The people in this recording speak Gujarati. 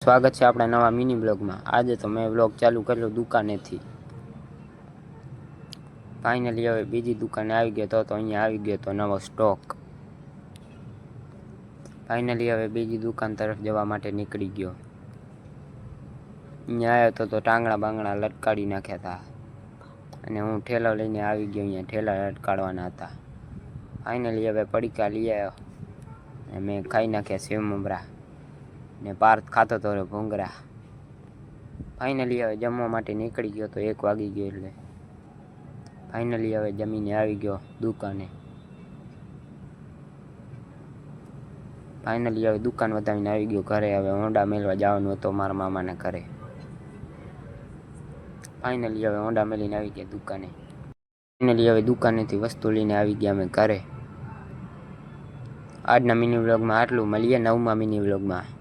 સ્વાગત છે આપણા નવા મિની બ્લોગમાં। આજે તો મેં બ્લોગ ચાલુ કર્યો દુકાનેથી। ફાઇનલી હવે બીજી દુકાને આવી ગયો તો અહીંયા આવી ગયો તો નવો સ્ટોક। ફાઇનલી હવે બીજી દુકાન તરફ જવા માટે નીકળી ગયો। અહીંયા આવ્યો તો ટાંગણા બાંગણા લટકાડી નાખ્યા હતા અને હું ઠેલો લઈને આવી ગયો। અહીંયા ઠેલા લટકાડવાના હતા। ફાઇનલી હવે પડીકા લઈ આવ્યો અને મેં ખાઈ નાખ્યા સેવ મમરા ને પાર્થ ખાતો તો ભૂંગળા। ફાઇનલી હવે જમવા માટે નીકળી ગયો તો 1 વાગી ગયો એટલે ફાઇનલી હવે જમીને આવી ગયો દુકાને। ફાઇનલી હવે દુકાન વધાવીને આવી ગયો ઘરે। હવે હોન્ડા મેલવા જવાનું હતો મારા મામાના ઘરે। ફાઇનલી હવે હોન્ડા મેલીને આવી ગયા દુકાને। ફાઇનલી હવે દુકાનેથી વસ્તુ લઈને આવી ગયા અમે ઘરે। આજના મિની વ્લોગમાં આટલું। મળીએ નવમા મિની વ્લોગમાં।